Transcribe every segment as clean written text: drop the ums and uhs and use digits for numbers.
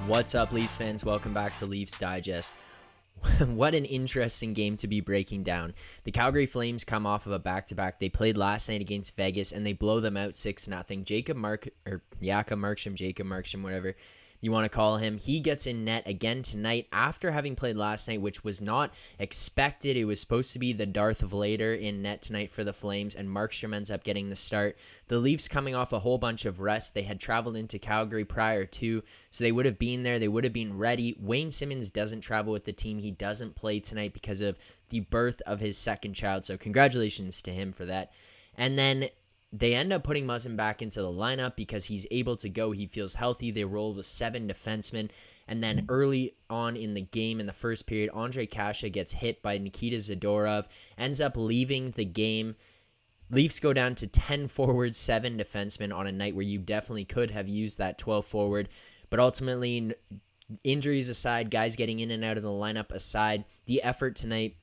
What's up, Leafs fans? Welcome back to Leafs Digest. What an interesting game to be breaking down. The Calgary Flames come off of a back-to-back. They played last night against Vegas, and they blow them out 6-0. Jacob Markstrom, whatever you want to call him, he gets in net again tonight after having played last night, which was not expected. It was supposed to be the Darth Vader in net tonight for the Flames, and Markstrom ends up getting the start. The Leafs coming off a whole bunch of rest. They had traveled into Calgary prior to, so they would have been there. They would have been ready. Wayne Simmonds doesn't travel with the team. He doesn't play tonight because of the birth of his second child, so congratulations to him for that. And then they end up putting Muzzin back into the lineup because he's able to go. He feels healthy. They roll with 7 defensemen. And then early on in the game, in the first period, Ondrej Kase gets hit by Nikita Zadorov, ends up leaving the game. Leafs go down to 10 forwards, 7 defensemen on a night where you definitely could have used that 12 forward. But ultimately, injuries aside, guys getting in and out of the lineup aside, the effort tonight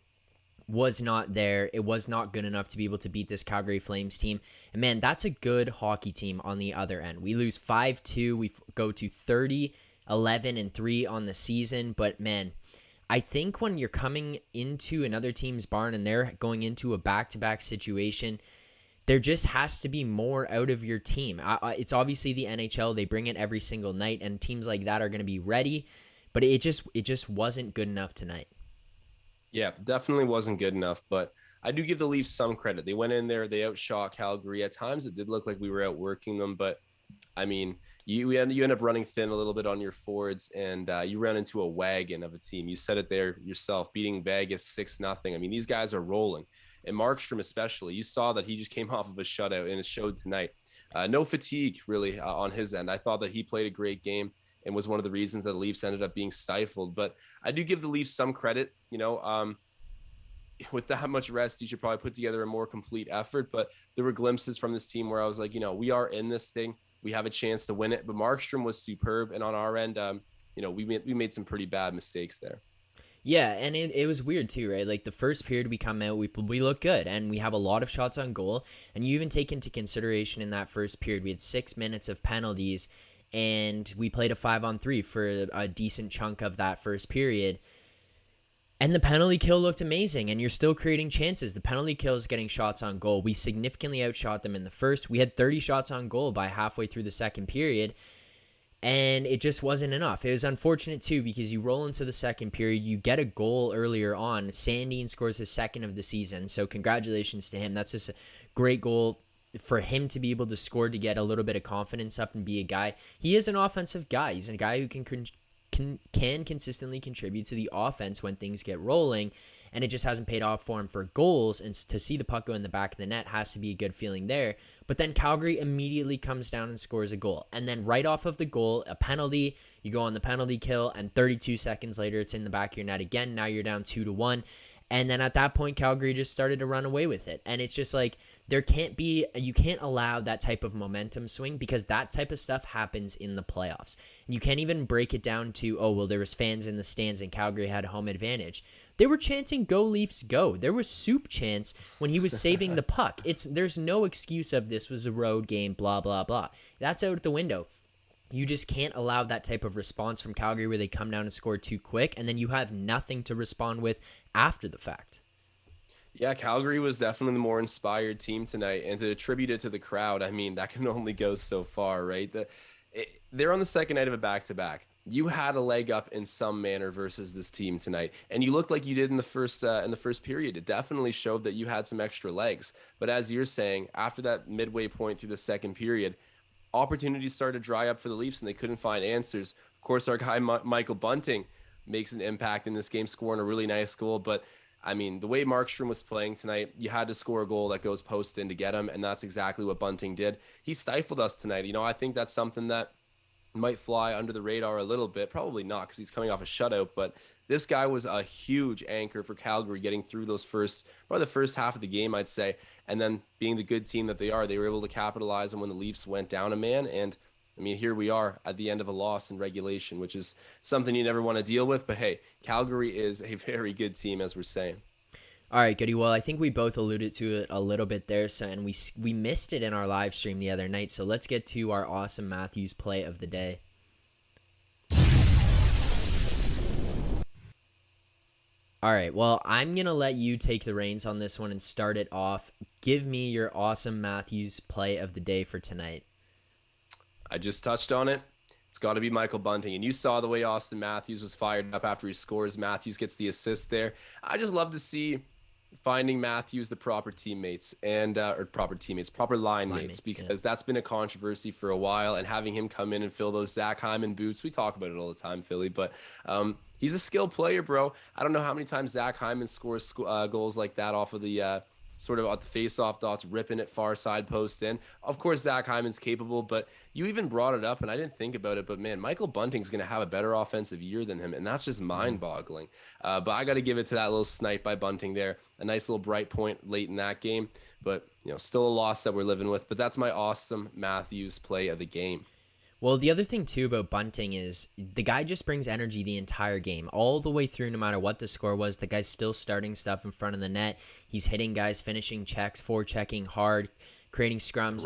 was not there. It was not good enough to be able to beat this Calgary Flames team. And man, that's a good hockey team on the other end. We lose 5-2. We go to 30-11-3 on the season. But man, I think when you're coming into another team's barn and they're going into a back-to-back situation, there just has to be more out of your team. It's obviously the NHL. They bring it every single night, and teams like that are going to be ready. But it just wasn't good enough tonight. Yeah, definitely wasn't good enough, but I do give the Leafs some credit. They went in there, they outshot Calgary. At times it did look like we were outworking them, but I mean, you end up running thin a little bit on your forwards, and you ran into a wagon of a team. You said it there yourself, beating Vegas 6-0. I mean, these guys are rolling. And Markstrom especially, you saw that he just came off of a shutout, and it showed tonight. No fatigue, really, on his end. I thought that he played a great game and was one of the reasons that the Leafs ended up being stifled. But I do give the Leafs some credit. With that much rest, you should probably put together a more complete effort. But there were glimpses from this team where I was like, we are in this thing. We have a chance to win it. But Markstrom was superb. And on our end, we made some pretty bad mistakes there. Yeah, and it was weird too, right? Like the first period we come out, we look good, and we have a lot of shots on goal. And you even take into consideration in that first period, we had 6 minutes of penalties, and we played a 5-on-3 for a decent chunk of that first period. And the penalty kill looked amazing, and you're still creating chances. The penalty kill is getting shots on goal. We significantly outshot them in the first. We had 30 shots on goal by halfway through the second period, and it just wasn't enough. It was unfortunate, too, because you roll into the second period. You get a goal earlier on. Sandin scores his second of the season, so congratulations to him. That's just a great goal for him to be able to score, to get a little bit of confidence up and be a guy. He is an offensive guy. He's a guy who can consistently contribute to the offense when things get rolling, and it just hasn't paid off for him for goals. And to see the puck go in the back of the net has to be a good feeling there. But then Calgary immediately comes down and scores a goal, and then right off of the goal, a penalty, you go on the penalty kill, and 32 seconds later it's in the back of your net again. Now you're down 2-1. And then at that point, Calgary just started to run away with it. And it's just like, you can't allow that type of momentum swing, because that type of stuff happens in the playoffs. And you can't even break it down to, there was fans in the stands and Calgary had home advantage. They were chanting, "Go Leafs, go." There was Soup chants when he was saving the puck. There's no excuse of this was a road game, blah, blah, blah. That's out the window. You just can't allow that type of response from Calgary where they come down and score too quick, and then you have nothing to respond with after the fact. Yeah, Calgary was definitely the more inspired team tonight, and to attribute it to the crowd, I mean, that can only go so far, right? They're on the second night of a back-to-back. You had a leg up in some manner versus this team tonight, and you looked like you did in the first period. It definitely showed that you had some extra legs. But as you're saying, after that midway point through the second period, opportunities started to dry up for the Leafs, and they couldn't find answers. Of course, our guy Michael Bunting makes an impact in this game, scoring a really nice goal. But I mean, the way Markstrom was playing tonight, you had to score a goal that goes post in to get him, and that's exactly what Bunting did. He stifled us tonight. I think that's something that might fly under the radar a little bit. Probably not, because he's coming off a shutout, but this guy was a huge anchor for Calgary getting through probably the first half of the game, I'd say. And then being the good team that they are, they were able to capitalize on when the Leafs went down a man. And I mean, here we are at the end of a loss in regulation, which is something you never want to deal with. But hey, Calgary is a very good team, as we're saying. All right, Goody. Well, I think we both alluded to it a little bit there, and we missed it in our live stream the other night. So let's get to our awesome Matthews play of the day. All right. Well, I'm going to let you take the reins on this one and start it off. Give me your awesome Matthews play of the day for tonight. I just touched on it. It's got to be Michael Bunting. And you saw the way Austin Matthews was fired up after he scores. Matthews gets the assist there. I just love to see finding Matthews the proper teammates and or proper teammates, proper line mates, because that's been a controversy for a while. And having him come in and fill those Zack Hyman boots, we talk about it all the time, Philly, but he's a skilled player, bro. I don't know how many times Zack Hyman scores goals like that off of the sort of at the face-off dots, ripping it far side post in. Of course, Zack Hyman's capable, but you even brought it up, and I didn't think about it, but man, Michael Bunting's going to have a better offensive year than him, and that's just mind-boggling. But I got to give it to that little snipe by Bunting there. A nice little bright point late in that game, but still a loss that we're living with. But that's my awesome Matthews play of the game. Well, the other thing, too, about Bunting is the guy just brings energy the entire game, all the way through, no matter what the score was. The guy's still starting stuff in front of the net. He's hitting guys, finishing checks, forechecking hard, creating scrums.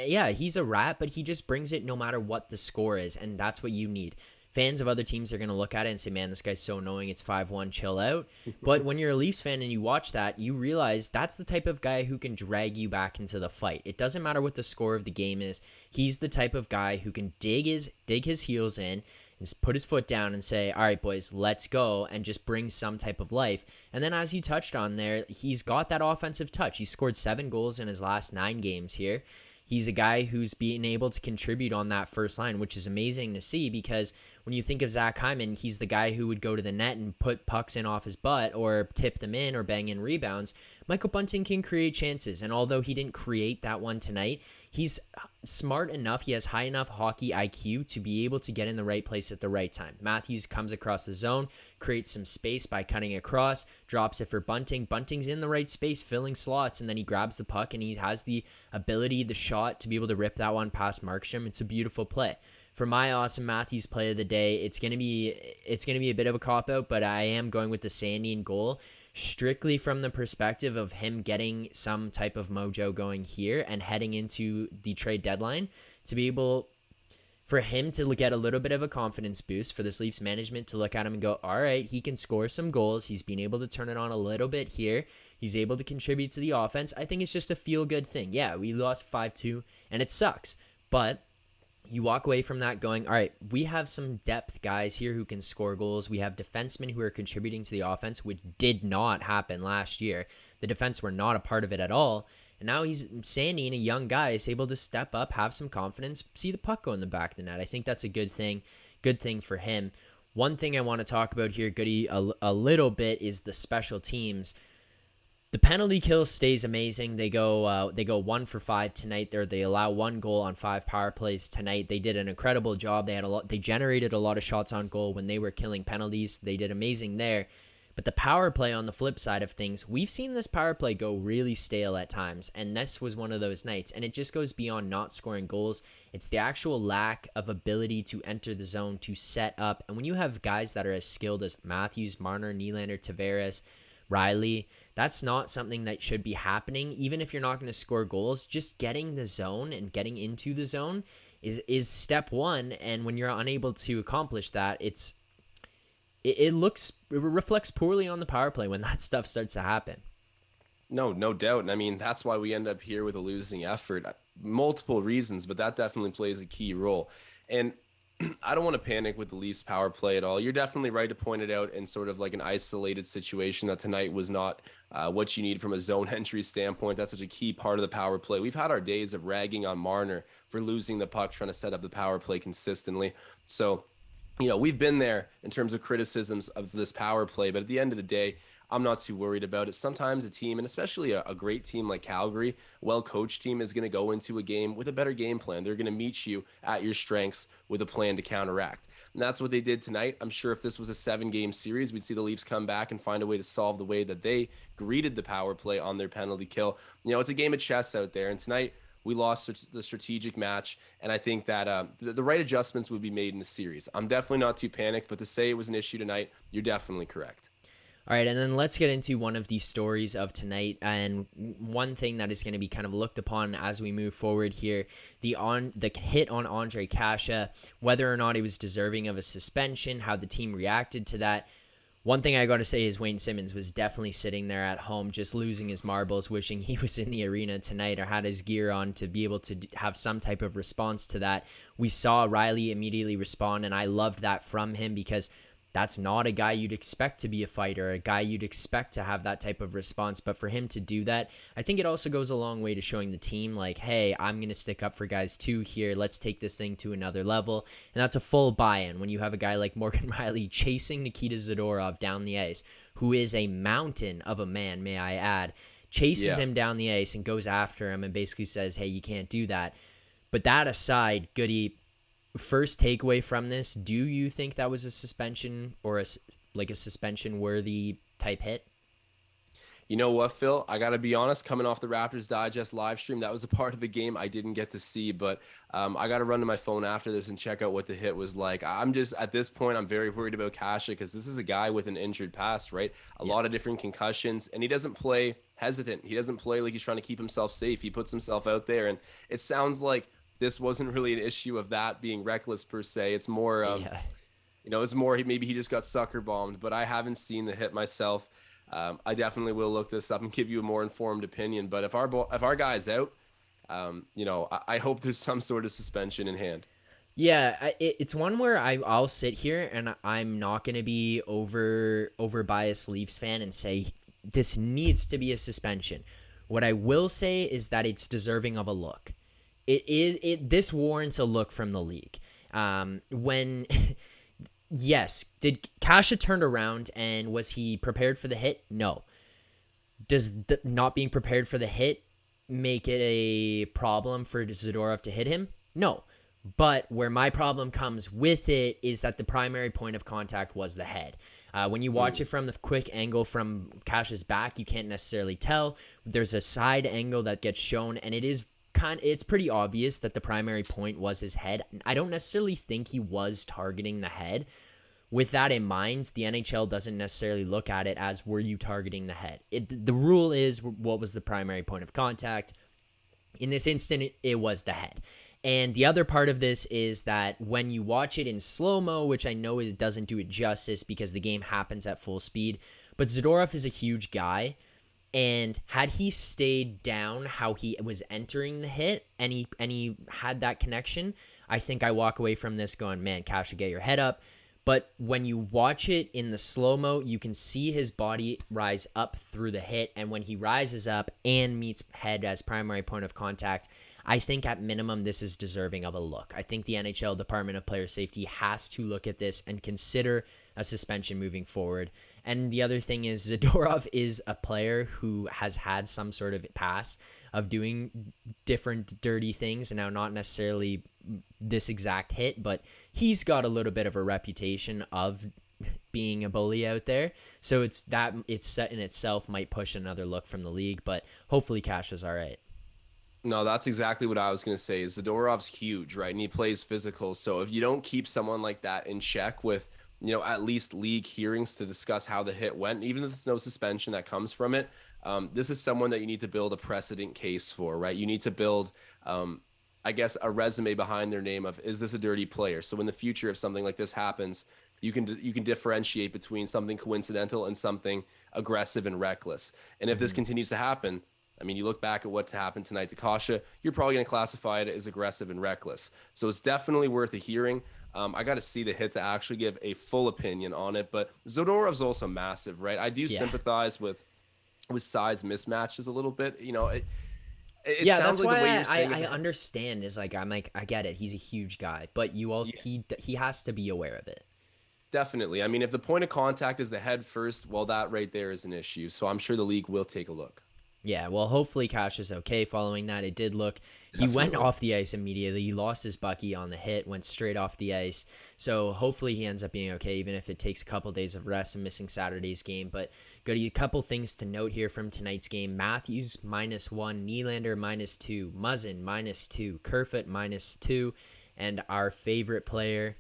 Yeah, he's a rat, but he just brings it no matter what the score is, and that's what you need. Fans of other teams are going to look at it and say, man, this guy's so annoying. It's 5-1, chill out. But when you're a Leafs fan and you watch that, you realize that's the type of guy who can drag you back into the fight. It doesn't matter what the score of the game is. He's the type of guy who can dig his heels in and put his foot down and say, all right, boys, let's go, and just bring some type of life. And then as you touched on there, he's got that offensive touch. He scored 7 goals in his last 9 games here. He's a guy who's being able to contribute on that first line, which is amazing to see, because when you think of Zack Hyman, he's the guy who would go to the net and put pucks in off his butt or tip them in or bang in rebounds. Michael Bunting can create chances, and although he didn't create that one tonight, he's smart enough, he has high enough hockey IQ to be able to get in the right place at the right time. Matthews comes across the zone, creates some space by cutting across, drops it for Bunting. Bunting's in the right space, filling slots, and then he grabs the puck, and he has the ability, the shot, to be able to rip that one past Markstrom. It's a beautiful play. For my awesome Matthews play of the day, it's gonna be a bit of a cop-out, but I am going with the Sandin goal, strictly from the perspective of him getting some type of mojo going here and heading into the trade deadline, to be able for him to get a little bit of a confidence boost, for this Leafs management to look at him and go, all right, he can score some goals. He's been able to turn it on a little bit here. He's able to contribute to the offense. I think it's just a feel-good thing. Yeah, we lost 5-2, and it sucks, but you walk away from that going, all right, we have some depth guys here who can score goals. We have defensemen who are contributing to the offense, which did not happen last year. The defense were not a part of it at all. And now he's Sandin, a young guy, is able to step up, have some confidence, see the puck go in the back of the net. I think that's a good thing for him. One thing I want to talk about here, Goody, a little bit is the special teams. The penalty kill stays amazing. They go 1 for 5 tonight. They allow 1 goal on 5 power plays tonight. They did an incredible job. They generated a lot of shots on goal when they were killing penalties. They did amazing there. But the power play on the flip side of things, we've seen this power play go really stale at times, and this was one of those nights. And it just goes beyond not scoring goals. It's the actual lack of ability to enter the zone, to set up. And when you have guys that are as skilled as Matthews, Marner, Nylander, Tavares, Riley, that's not something that should be happening. Even if you're not going to score goals, just getting the zone and getting into the zone is step one. And when you're unable to accomplish that, it reflects poorly on the power play when that stuff starts to happen. No doubt. And I mean, that's why we end up here with a losing effort. Multiple reasons, but that definitely plays a key role. And I don't want to panic with the Leafs power play at all. You're definitely right to point it out in sort of like an isolated situation that tonight was not what you need from a zone entry standpoint. That's such a key part of the power play. We've had our days of ragging on Marner for losing the puck, trying to set up the power play consistently. So, we've been there in terms of criticisms of this power play, but at the end of the day, I'm not too worried about it. Sometimes a team, and especially a great team like Calgary, well-coached team, is going to go into a game with a better game plan. They're going to meet you at your strengths with a plan to counteract. And that's what they did tonight. I'm sure if this was a 7-game series, we'd see the Leafs come back and find a way to solve the way that they greeted the power play on their penalty kill. It's a game of chess out there. And tonight, we lost the strategic match, and I think that the right adjustments would be made in the series. I'm definitely not too panicked, but to say it was an issue tonight, you're definitely correct. All right, and then let's get into one of the stories of tonight, and one thing that is going to be kind of looked upon as we move forward here, the hit on Ondrej Kase, whether or not he was deserving of a suspension, how the team reacted to that. One thing I got to say is Wayne Simmons was definitely sitting there at home just losing his marbles, wishing he was in the arena tonight or had his gear on to be able to have some type of response to that. We saw Riley immediately respond, and I loved that from him because that's not a guy you'd expect to be a fighter, a guy you'd expect to have that type of response. But for him to do that, I think it also goes a long way to showing the team like, hey, I'm going to stick up for guys too here. Let's take this thing to another level. And that's a full buy-in when you have a guy like Morgan Riley chasing Nikita Zadorov down the ice, who is a mountain of a man, may I add, chases him down the ice and goes after him and basically says, hey, you can't do that. But that aside, Goody, first takeaway from this, do you think that was a suspension or a suspension worthy type hit? You know what, Phil? I got to be honest, coming off the Raptors Digest live stream, that was a part of the game I didn't get to see, but I got to run to my phone after this and check out what the hit was like. I'm just, at this point, I'm very worried about Kase because this is a guy with an injured past, right? A lot of different concussions, and he doesn't play hesitant. He doesn't play like he's trying to keep himself safe. He puts himself out there, and it sounds like this wasn't really an issue of that being reckless per se. It's more, it's more maybe he just got sucker bombed, but I haven't seen the hit myself. I definitely will look this up and give you a more informed opinion. But if our guy's out, I hope there's some sort of suspension in hand. Yeah, it's one where I'll sit here and I'm not going to be over biased Leafs fan and say this needs to be a suspension. What I will say is that it's deserving of a look. This warrants a look from the league. Yes, did Kase turned around and was he prepared for the hit? No. Does not being prepared for the hit make it a problem for Zadorov to hit him? No. But where my problem comes with it is that the primary point of contact was the head. When you watch it from the quick angle from Kase's back, you can't necessarily tell. There's a side angle that gets shown, and it's pretty obvious that the primary point was his head. I don't necessarily think he was targeting the head. With that in mind, the NHL doesn't necessarily look at it as, were you targeting the head? The rule is, what was the primary point of contact? In this instant, it was the head. And the other part of this is that when you watch it in slow-mo, which I know doesn't do it justice because the game happens at full speed, but Zadorov is a huge guy. And had he stayed down how he was entering the hit and he had that connection, I think I walk away from this going, man, Kase, get your head up. But when you watch it in the slow-mo, you can see his body rise up through the hit. And when he rises up and meets head as primary point of contact, I think at minimum this is deserving of a look. I think the NHL Department of Player Safety has to look at this and consider a suspension moving forward. And the other thing is Zadorov is a player who has had some sort of past of doing different dirty things, and now not necessarily this exact hit, but he's got a little bit of a reputation of being a bully out there. So it's set in itself might push another look from the league, but hopefully Kase is all right. No, that's exactly what I was going to say. Zadorov's huge, right? And he plays physical. So if you don't keep someone like that in check with, at least league hearings to discuss how the hit went, even if there's no suspension that comes from it, this is someone that you need to build a precedent case for, right? You need to build, I guess, a resume behind their name of, is this a dirty player? So in the future, if something like this happens, you can differentiate between something coincidental and something aggressive and reckless. And if this continues to happen, I mean, you look back at what happened tonight to Kase, you're probably going to classify it as aggressive and reckless. So it's definitely worth a hearing. I got to see the hit to actually give a full opinion on it. But Zadorov's also massive, right? I do sympathize with size mismatches a little bit. It sounds that's like why the way you're saying I understand is like, I'm like, I get it. He's a huge guy, but you also, he has to be aware of it. Definitely. I mean, if the point of contact is the head first, well, that right there is an issue. So I'm sure the league will take a look. Yeah, well, hopefully Kase is okay following that. It did look, he went off the ice immediately. He lost his Bucky on the hit, went straight off the ice. So hopefully he ends up being okay, even if it takes a couple days of rest and missing Saturday's game. But a couple things to note here from tonight's game. Matthews -1, Nylander -2, Muzzin -2, Kerfoot -2, and our favorite player,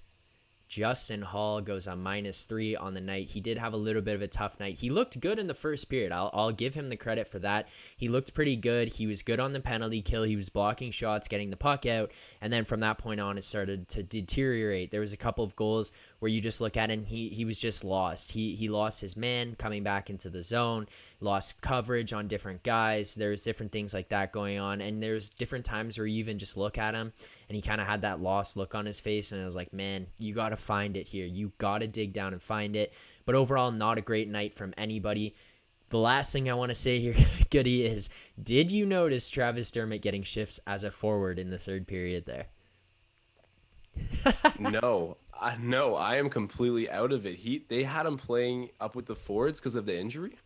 Justin Hall goes on -3 on the night. He did have a little bit of a tough night. He looked good in the first period. I'll give him the credit for that. He looked pretty good. He was good on the penalty kill. He was blocking shots, getting the puck out. And then from that point on, it started to deteriorate. There was a couple of goals where you just look at him, he was just lost. He lost his man coming back into the zone, lost coverage on different guys. There's different things like that going on. And there's different times where you even just look at him and he kind of had that lost look on his face. And I was like, man, you got to find it here. You got to dig down and find it. But overall, not a great night from anybody. The last thing I want to say here, Goody, is did you notice Travis Dermott getting shifts as a forward in the third period there? No, I am completely out of it. They had him playing up with the forwards because of the injury.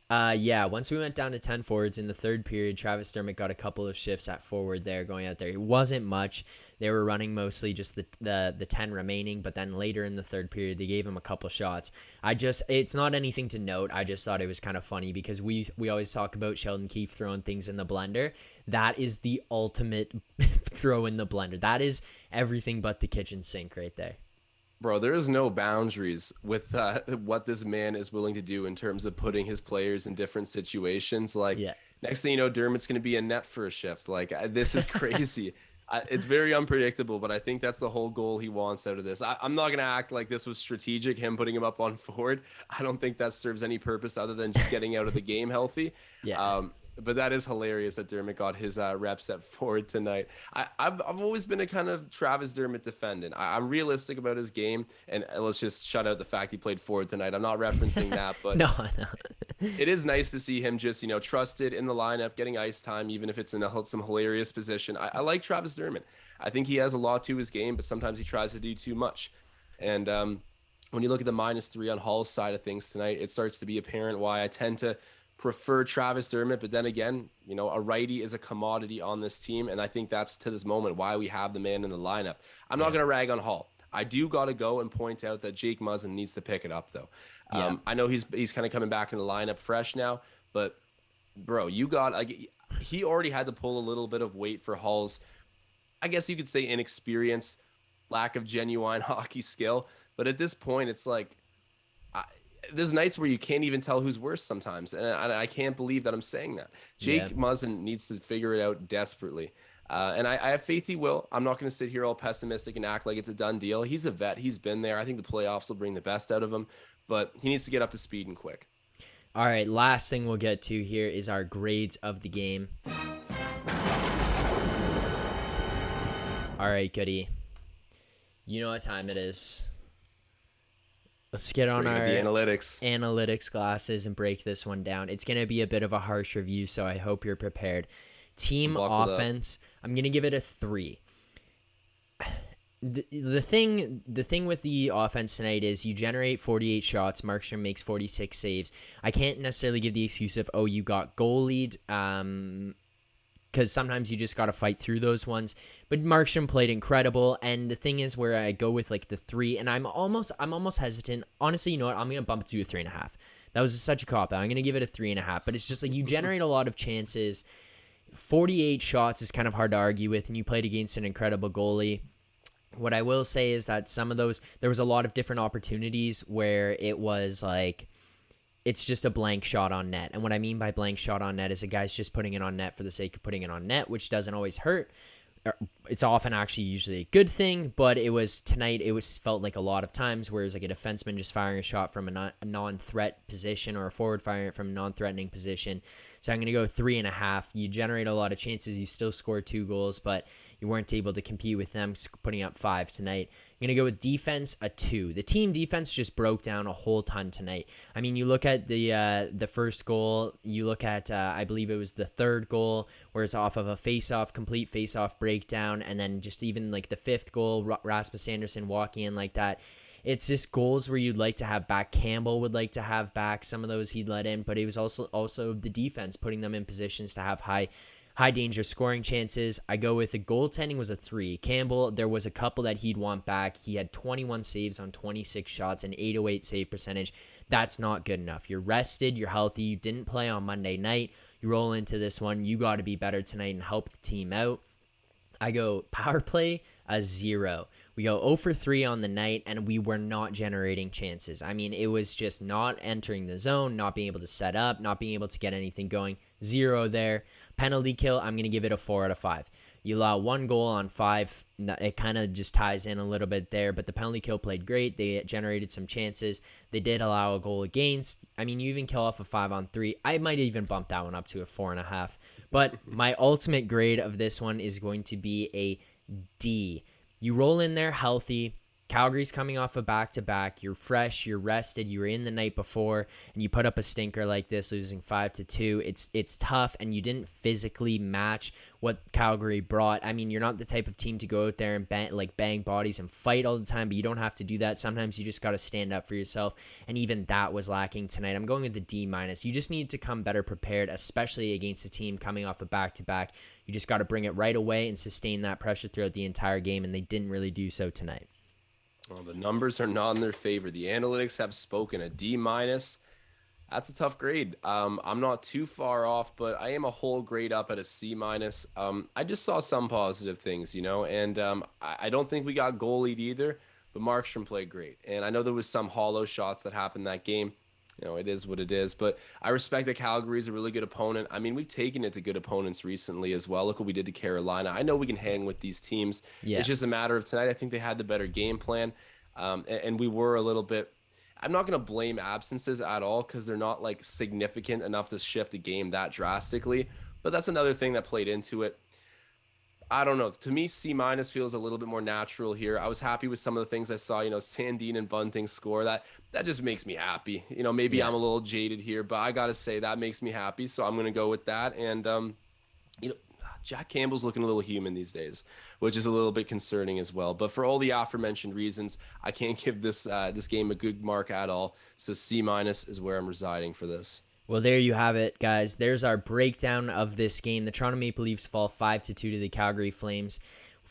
Yeah, once we went down to 10 forwards in the third period, Travis Dermott got a couple of shifts at forward there going out there. It wasn't much. They were running mostly just the 10 remaining, but then later in the third period, they gave him a couple shots. It's not anything to note. I just thought it was kind of funny because we always talk about Sheldon Keefe throwing things in the blender. That is the ultimate throw in the blender. That is everything but the kitchen sink right there. Bro, there is no boundaries with what this man is willing to do in terms of putting his players in different situations. Like, Yeah. next thing you know, Dermott's going to be a net for a shift. Like, this is crazy. It's very unpredictable, but I think that's the whole goal he wants out of this. I'm not going to act like this was strategic, him putting him up on forward. I don't think that serves any purpose other than just getting out of the game healthy. Yeah. But that is hilarious that Dermott got his reps at forward tonight. I've always been a kind of Travis Dermott defendant. I'm realistic about his game, and let's just shut out the fact he played forward tonight. I'm not referencing that, but No. it is nice to see him just, trusted in the lineup, getting ice time, even if it's in some hilarious position. I like Travis Dermott. I think he has a lot to his game, but sometimes he tries to do too much. And when you look at the -3 on Hall's side of things tonight, it starts to be apparent why I tend to prefer Travis Dermott. But then again, a righty is a commodity on this team, and I think that's to this moment why we have the man in the lineup. I'm not going to rag on Hall. I do got to go and point out that Jake Muzzin needs to pick it up, though. I know he's kind of coming back in the lineup fresh now, but bro, he already had to pull a little bit of weight for Hall's, I guess you could say, inexperience, lack of genuine hockey skill. But at this point, it's like, there's nights where you can't even tell who's worse sometimes. And I can't believe that I'm saying that. Jake Muzzin needs to figure it out desperately. And I have faith he will. I'm not going to sit here all pessimistic and act like it's a done deal. He's a vet. He's been there. I think the playoffs will bring the best out of him. But he needs to get up to speed and quick. All right, last thing we'll get to here is our grades of the game. All right, Goody. You know what time it is. Let's get on our the analytics glasses and break this one down. It's going to be a bit of a harsh review, so I hope you're prepared. Team offense, I'm going to give it a 3. The thing with the offense tonight is you generate 48 shots. Markstrom makes 46 saves. I can't necessarily give the excuse of, you got goalied, because sometimes you just got to fight through those ones. But Markstrom played incredible, and the thing is where I go with like the 3, and I'm almost hesitant. Honestly, you know what? I'm gonna bump it to a 3.5. That was such a cop out. I'm gonna give it a 3.5. But it's just like you generate a lot of chances. 48 shots is kind of hard to argue with, and you played against an incredible goalie. What I will say is that some of those, there was a lot of different opportunities where it was like, it's just a blank shot on net. And what I mean by blank shot on net is a guy's just putting it on net for the sake of putting it on net, which doesn't always hurt. It's often actually usually a good thing, but tonight it felt like a lot of times where it was like a defenseman just firing a shot from a non-threat position or a forward firing it from a non-threatening position. So I'm going to go 3.5. You generate a lot of chances. You still score 2 goals, but you weren't able to compete with them putting up 5 tonight. I'm going to go with defense, a 2. The team defense just broke down a whole ton tonight. I mean, you look at the first goal, you look at, I believe it was the third goal, where it's off of a complete face-off breakdown, and then just even like the 5th goal, Rasmus Anderson walking in like that. It's just goals where you'd like to have back. Campbell would like to have back some of those he'd let in, but it was also the defense putting them in positions to have high danger scoring chances. I go with the goaltending was a 3. Campbell, there was a couple that he'd want back. He had 21 saves on 26 shots and 808 save percentage. That's not good enough. You're rested, you're healthy, you didn't play on Monday night. You roll into this one, you got to be better tonight and help the team out. I go power play a 0. We go 0 for 3 on the night, and we were not generating chances. I mean, it was just not entering the zone, not being able to set up, not being able to get anything going. 0 there. Penalty kill, I'm going to give it a 4 out of 5. You allow 1 goal on 5. It kind of just ties in a little bit there, but the penalty kill played great. They generated some chances. They did allow a goal against. I mean, you even kill off a 5 on 3. I might even bump that one up to a 4.5. But my ultimate grade of this one is going to be a D. You roll in there healthy. Calgary's coming off a back-to-back. You're fresh. You're rested. You were in the night before, and you put up a stinker like this, losing 5-2. It's tough, and you didn't physically match what Calgary brought. I mean, you're not the type of team to go out there and bang bodies and fight all the time, but you don't have to do that. Sometimes you just got to stand up for yourself, and even that was lacking tonight. I'm going with the D-. You just need to come better prepared, especially against a team coming off a back-to-back. You just got to bring it right away and sustain that pressure throughout the entire game, and they didn't really do so tonight. Well, the numbers are not in their favor. The analytics have spoken. A D-. That's a tough grade. I'm not too far off, but I am a whole grade up at a C-. I just saw some positive things, and I don't think we got goalied either, but Markstrom played great. And I know there was some hollow shots that happened that game. It is what it is, but I respect that Calgary is a really good opponent. I mean, we've taken it to good opponents recently as well. Look what we did to Carolina. I know we can hang with these teams. Yeah. It's just a matter of tonight. I think they had the better game plan, and we were a little bit. I'm not going to blame absences at all because they're not like significant enough to shift a game that drastically, but that's another thing that played into it. I don't know. To me, C- feels a little bit more natural here. I was happy with some of the things I saw. Sandin and Bunting score. That just makes me happy. Maybe Yeah. I'm a little jaded here, but I gotta say that makes me happy. So I'm gonna go with that. And Jack Campbell's looking a little human these days, which is a little bit concerning as well. But for all the aforementioned reasons, I can't give this game a good mark at all. So C- is where I'm residing for this. Well, there you have it, guys. There's our breakdown of this game. The Toronto Maple Leafs fall 5-2 to the Calgary Flames.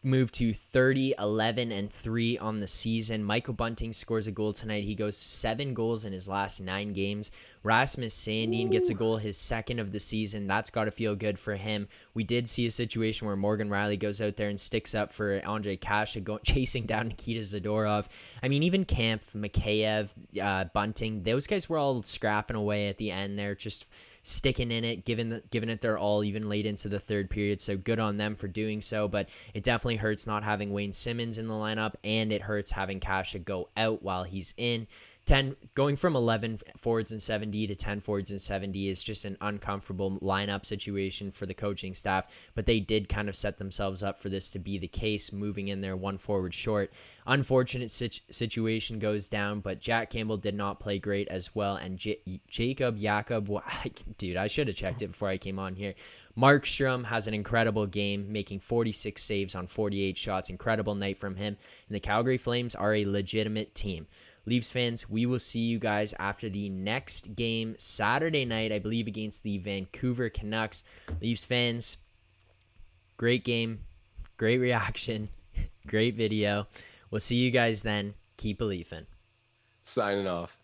Move to 30-11-3 on the season. Michael Bunting scores a goal tonight. He goes 7 goals in his last 9 games. Rasmus Sandin gets a goal, his second of the season. That's got to feel good for him. We did see a situation where Morgan Rielly goes out there and sticks up for Ondrej Kase, chasing down Nikita Zadorov. I mean, even Kampf, Mikheyev, Bunting, those guys were all scrapping away at the end there, just sticking in it, giving it their all, even late into the third period. So good on them for doing so. But it definitely hurts not having Wayne Simmons in the lineup, and it hurts having Kasha go out while he's in. Going from 11 forwards and 70 to 10 forwards and 70 is just an uncomfortable lineup situation for the coaching staff, but they did kind of set themselves up for this to be the case, moving in there 1 forward short. Unfortunate situation goes down, but Jack Campbell did not play great as well, and Jacob, dude, I should have checked it before I came on here. Markstrom has an incredible game, making 46 saves on 48 shots. Incredible night from him, and the Calgary Flames are a legitimate team. Leafs fans, we will see you guys after the next game Saturday night, I believe, against the Vancouver Canucks. Leafs fans, great game, great reaction, great video. We'll see you guys then. Keep believing. Signing off.